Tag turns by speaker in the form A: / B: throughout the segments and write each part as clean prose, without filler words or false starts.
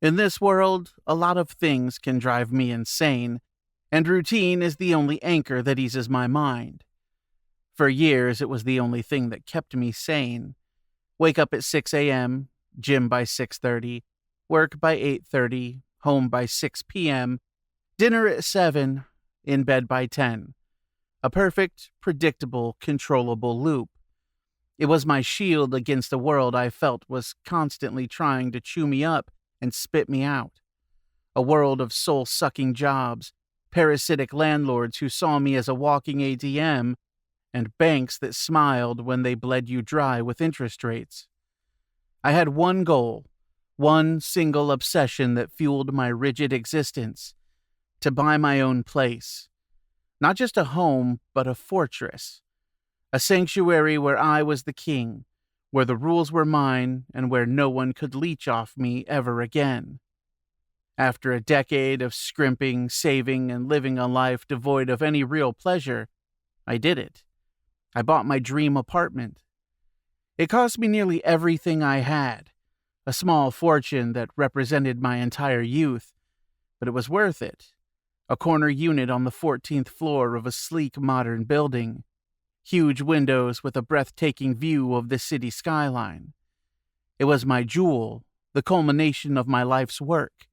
A: In this world, a lot of things can drive me insane, and routine is the only anchor that eases my mind. For years, it was the only thing that kept me sane. Wake up at 6 a.m., gym by 6:30, work by 8:30, home by 6 p.m., dinner at 7, in bed by 10. A perfect, predictable, controllable loop. It was my shield against a world I felt was constantly trying to chew me up and spit me out. A world of soul-sucking jobs, parasitic landlords who saw me as a walking ATM, and banks that smiled when they bled you dry with interest rates. I had one goal, one single obsession that fueled my rigid existence: to buy my own place. Not just a home, but a fortress. A sanctuary where I was the king, where the rules were mine, and where no one could leech off me ever again. After a decade of scrimping, saving, and living a life devoid of any real pleasure, I did it. I bought my dream apartment. It cost me nearly everything I had, a small fortune that represented my entire youth, but it was worth it. A corner unit on the 14th floor of a sleek modern building. Huge windows with a breathtaking view of the city skyline. It was my jewel, the culmination of my life's work.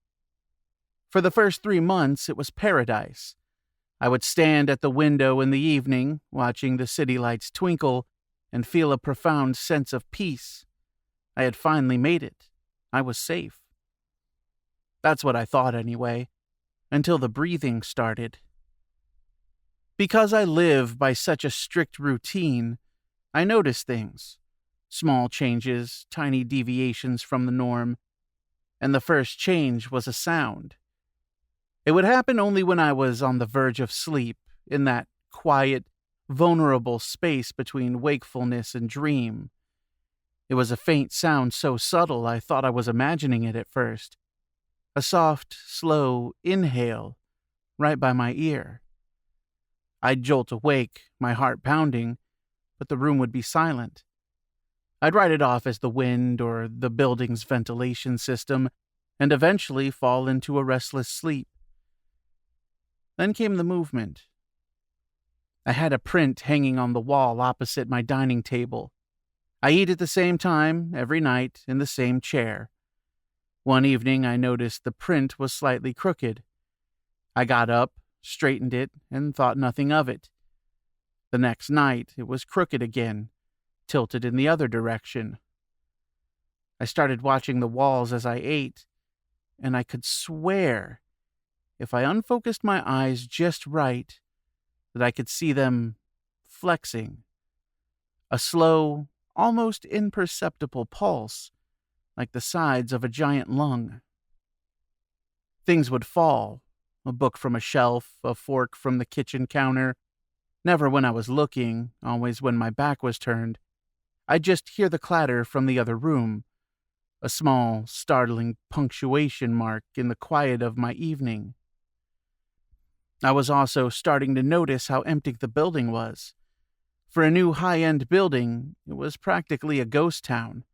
A: For the first 3 months, it was paradise. I would stand at the window in the evening, watching the city lights twinkle, and feel a profound sense of peace. I had finally made it. I was safe. That's what I thought anyway, until the breathing started. Because I live by such a strict routine, I notice things. Small changes, tiny deviations from the norm. And the first change was a sound. It would happen only when I was on the verge of sleep, in that quiet, vulnerable space between wakefulness and dream. It was a faint sound so subtle I thought I was imagining it at first. A soft, slow inhale right by my ear. I'd jolt awake, my heart pounding, but the room would be silent. I'd write it off as the wind or the building's ventilation system, and eventually fall into a restless sleep. Then came the movement. I had a print hanging on the wall opposite my dining table. I eat at the same time, every night, in the same chair. One evening I noticed the print was slightly crooked. I got up, straightened it, and thought nothing of it. The next night it was crooked again, tilted in the other direction. I started watching the walls as I ate, and I could swear, if I unfocused my eyes just right, that I could see them flexing. A slow, almost imperceptible pulse, like the sides of a giant lung. Things would fall, a book from a shelf, a fork from the kitchen counter. Never when I was looking, always when my back was turned. I'd just hear the clatter from the other room, a small, startling punctuation mark in the quiet of my evening. I was also starting to notice how empty the building was. For a new high-end building, it was practically a ghost town.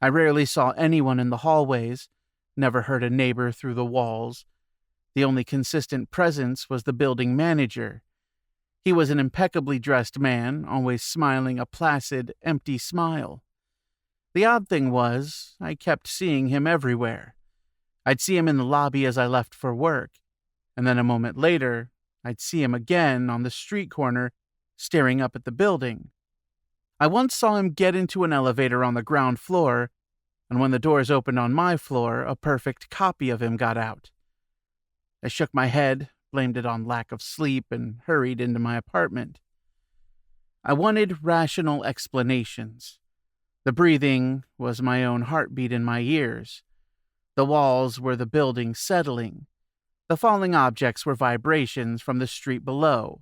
A: I rarely saw anyone in the hallways, never heard a neighbor through the walls. The only consistent presence was the building manager. He was an impeccably dressed man, always smiling a placid, empty smile. The odd thing was, I kept seeing him everywhere. I'd see him in the lobby as I left for work, and then a moment later, I'd see him again on the street corner, staring up at the building. I once saw him get into an elevator on the ground floor, and when the doors opened on my floor, a perfect copy of him got out. I shook my head, blamed it on lack of sleep, and hurried into my apartment. I wanted rational explanations. The breathing was my own heartbeat in my ears. The walls were the building settling. The falling objects were vibrations from the street below.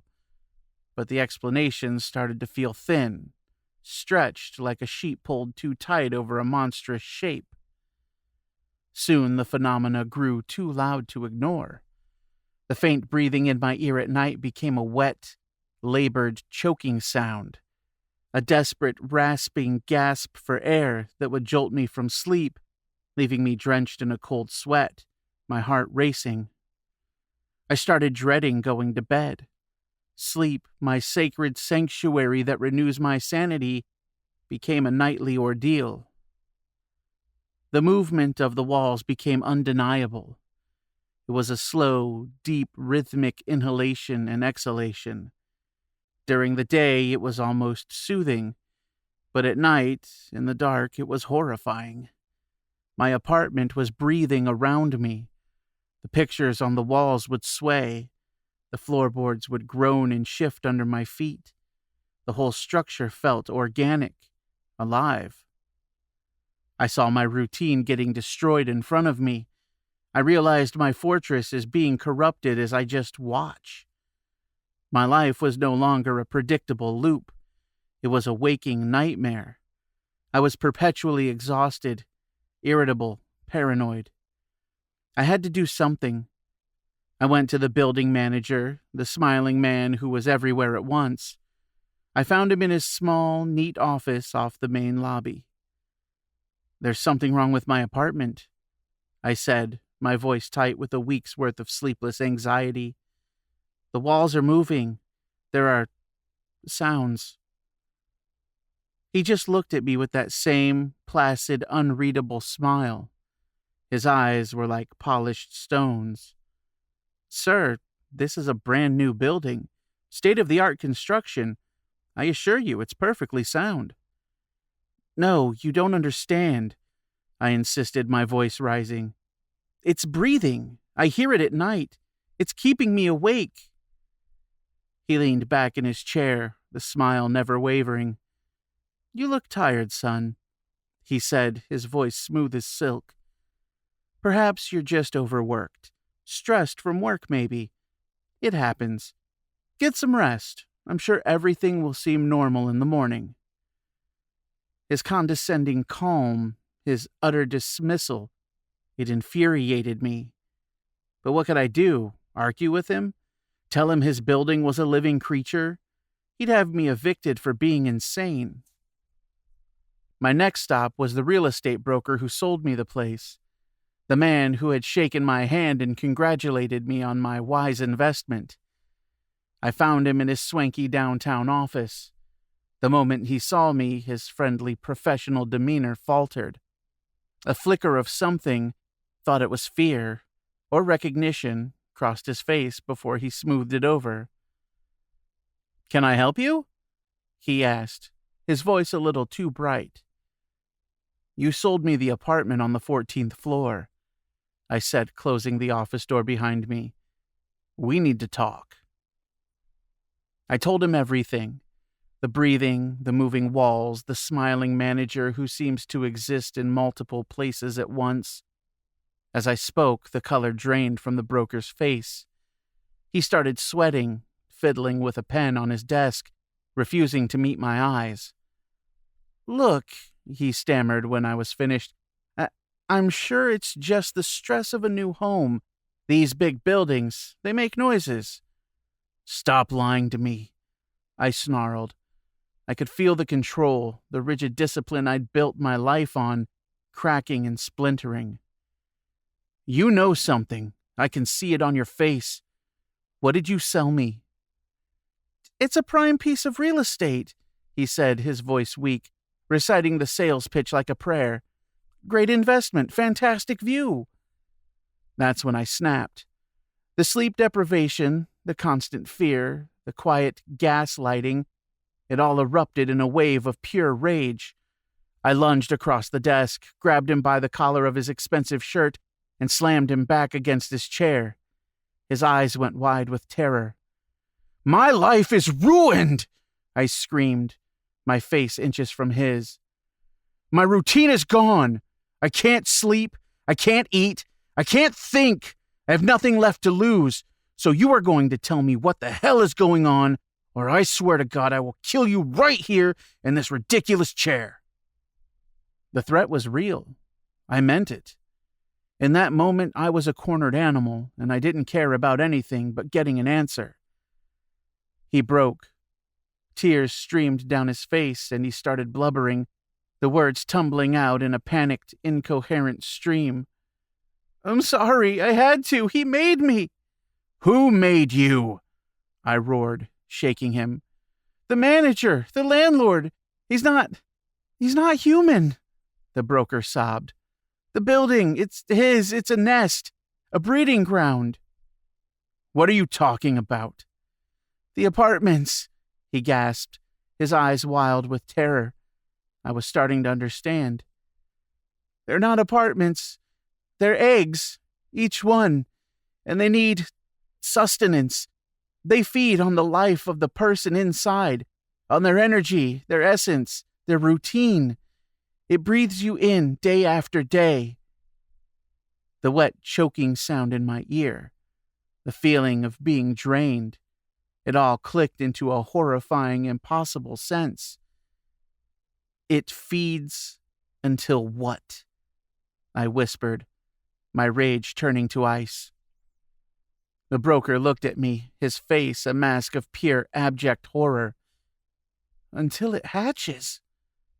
A: But the explanations started to feel thin, stretched like a sheet pulled too tight over a monstrous shape. Soon the phenomena grew too loud to ignore. The faint breathing in my ear at night became a wet, labored, choking sound, a desperate, rasping gasp for air that would jolt me from sleep, leaving me drenched in a cold sweat, my heart racing. I started dreading going to bed. Sleep, my sacred sanctuary that renews my sanity, became a nightly ordeal. The movement of the walls became undeniable. It was a slow, deep, rhythmic inhalation and exhalation. During the day, it was almost soothing, but at night, in the dark, it was horrifying. My apartment was breathing around me. The pictures on the walls would sway. The floorboards would groan and shift under my feet. The whole structure felt organic, alive. I saw my routine getting destroyed in front of me. I realized my fortress is being corrupted as I just watch. My life was no longer a predictable loop. It was a waking nightmare. I was perpetually exhausted, irritable, paranoid. I had to do something. I went to the building manager, the smiling man who was everywhere at once. I found him in his small, neat office off the main lobby. "There's something wrong with my apartment," I said, my voice tight with a week's worth of sleepless anxiety. "The walls are moving. There are sounds." He just looked at me with that same placid, unreadable smile. His eyes were like polished stones. "Sir, this is a brand new building. State-of-the-art construction. I assure you, it's perfectly sound." "No, you don't understand," I insisted, my voice rising. "It's breathing. I hear it at night. It's keeping me awake." He leaned back in his chair, the smile never wavering. "You look tired, son," he said, his voice smooth as silk. "Perhaps you're just overworked. Stressed from work, maybe. It happens. Get some rest. I'm sure everything will seem normal in the morning." His condescending calm, his utter dismissal, it infuriated me. But what could I do? Argue with him? Tell him his building was a living creature? He'd have me evicted for being insane. My next stop was the real estate broker who sold me the place. The man who had shaken my hand and congratulated me on my wise investment. I found him in his swanky downtown office. The moment he saw me, his friendly, professional demeanor faltered. A flicker of something, thought it was fear, or recognition, crossed his face before he smoothed it over. "Can I help you?" he asked, his voice a little too bright. "You sold me the apartment on the 14th floor," I said, closing the office door behind me. "We need to talk." I told him everything. The breathing, the moving walls, the smiling manager who seems to exist in multiple places at once. As I spoke, the color drained from the broker's face. He started sweating, fiddling with a pen on his desk, refusing to meet my eyes. "Look," he stammered when I was finished, I'm sure it's just the stress of a new home. These big buildings, they make noises." "Stop lying to me," I snarled. I could feel the control, the rigid discipline I'd built my life on, cracking and splintering. "You know something. I can see it on your face. What did you sell me?" "It's a prime piece of real estate," he said, his voice weak, reciting the sales pitch like a prayer. "Great investment, fantastic view." That's when I snapped. The sleep deprivation, the constant fear, the quiet gaslighting, it all erupted in a wave of pure rage. I lunged across the desk, grabbed him by the collar of his expensive shirt, and slammed him back against his chair. His eyes went wide with terror. "My life is ruined!" I screamed, my face inches from his. "My routine is gone. I can't sleep. I can't eat. I can't think. I have nothing left to lose. So you are going to tell me what the hell is going on, or I swear to God I will kill you right here in this ridiculous chair." The threat was real. I meant it. In that moment, I was a cornered animal, and I didn't care about anything but getting an answer. He broke. Tears streamed down his face, and he started blubbering. the words tumbling out in a panicked, incoherent stream. "I'm sorry, I had to. He made me." "Who made you?" I roared, shaking him. "The manager, the landlord. He's not human," the broker sobbed. "The building, it's his, it's a nest, a breeding ground." "What are you talking about?" "The apartments," he gasped, his eyes wild with terror. I was starting to understand. "They're not apartments. They're eggs, each one, and they need sustenance. They feed on the life of the person inside, on their energy, their essence, their routine. It breathes you in day after day." The wet, choking sound in my ear, the feeling of being drained, it all clicked into a horrifying, impossible sense. "It feeds until what?" I whispered, my rage turning to ice. The broker looked at me, his face a mask of pure, abject horror. "Until it hatches,"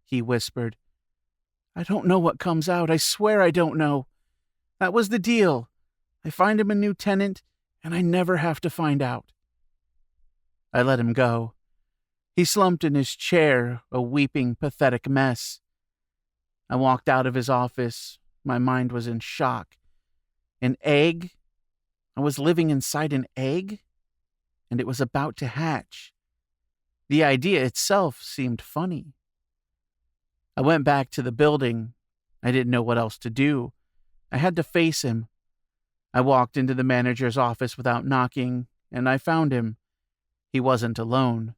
A: he whispered. "I don't know what comes out. I swear I don't know. That was the deal. I find him a new tenant, and I never have to find out." I let him go. He slumped in his chair, a weeping, pathetic mess. I walked out of his office. My mind was in shock. An egg? I was living inside an egg? And it was about to hatch. The idea itself seemed funny. I went back to the building. I didn't know what else to do. I had to face him. I walked into the manager's office without knocking, and I found him. He wasn't alone.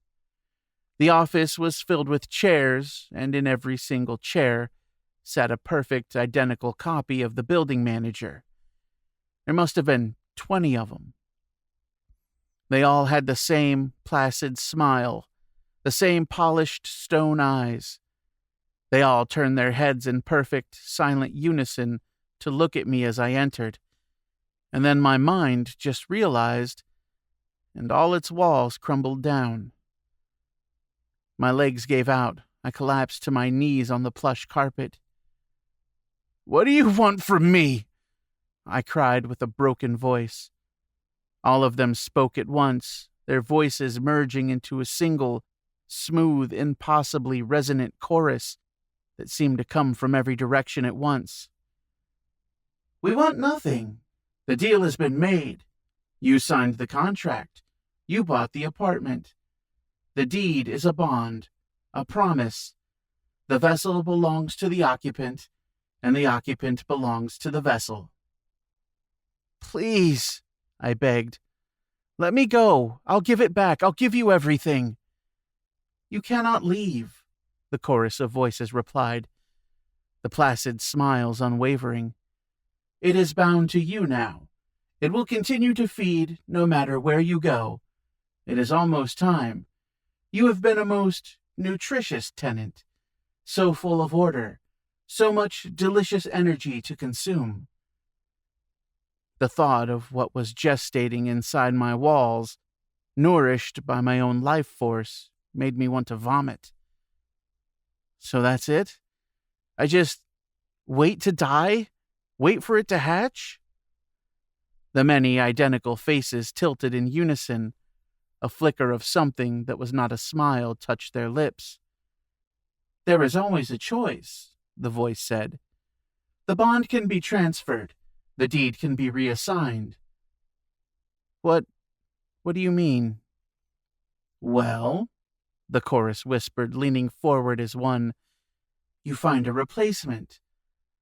A: The office was filled with chairs, and in every single chair sat a perfect, identical copy of the building manager. There must have been 20 of them. They all had the same placid smile, the same polished stone eyes. They all turned their heads in perfect, silent unison to look at me as I entered. And then my mind just realized, and all its walls crumbled down. My legs gave out. I collapsed to my knees on the plush carpet. "What do you want from me?" I cried with a broken voice. All of them spoke at once, their voices merging into a single, smooth, impossibly resonant chorus that seemed to come from every direction at once. "We want nothing. The deal has been made. You signed the contract. You bought the apartment. The deed is a bond, a promise. The vessel belongs to the occupant, and the occupant belongs to the vessel." "Please," I begged. "Let me go. I'll give it back. I'll give you everything." "You cannot leave," the chorus of voices replied, the placid smiles unwavering. "It is bound to you now. It will continue to feed no matter where you go. It is almost time. You have been a most nutritious tenant, so full of order, so much delicious energy to consume." The thought of what was gestating inside my walls, nourished by my own life force, made me want to vomit. So that's it? I just wait to die? Wait for it to hatch? The many identical faces tilted in unison. A flicker of something that was not a smile touched their lips. "There is always a choice," the voice said. "The bond can be transferred. The deed can be reassigned." What do you mean?" "Well," the chorus whispered, leaning forward as one, "you find a replacement,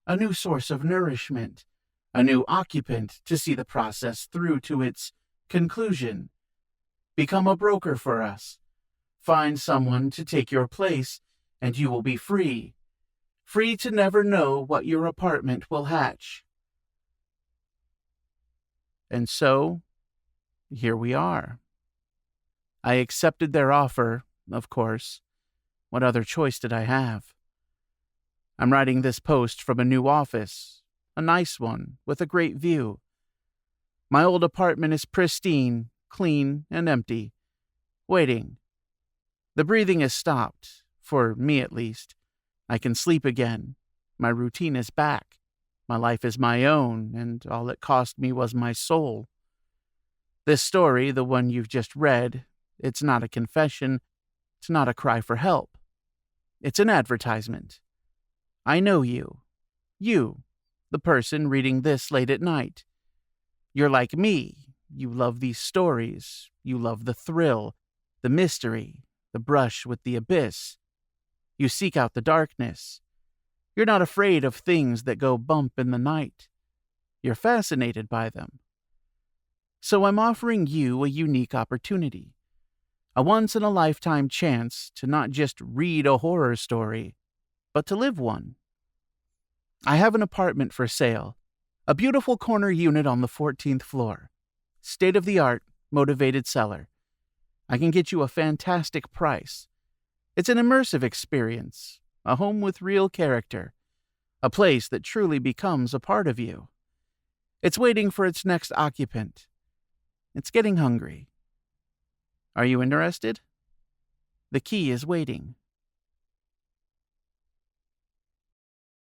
A: a new source of nourishment, a new occupant to see the process through to its conclusion. Become a broker for us. Find someone to take your place, and you will be free. Free to never know what your apartment will hatch." And so, here we are. I accepted their offer, of course. What other choice did I have? I'm writing this post from a new office, a nice one, with a great view. My old apartment is pristine, clean, and empty, waiting. The breathing has stopped, for me at least. I can sleep again. My routine is back. My life is my own, and all it cost me was my soul. This story, the one you've just read, it's not a confession. It's not a cry for help. It's an advertisement. I know you. You, the person reading this late at night. You're like me. You love these stories. You love the thrill, the mystery, the brush with the abyss. You seek out the darkness. You're not afraid of things that go bump in the night. You're fascinated by them. So I'm offering you a unique opportunity, a once-in-a-lifetime chance to not just read a horror story, but to live one. I have an apartment for sale, a beautiful corner unit on the 14th floor, state-of-the-art, motivated seller. I can get you a fantastic price. It's an immersive experience, a home with real character, a place that truly becomes a part of you. It's waiting for its next occupant. It's getting hungry. Are you interested? The key is waiting.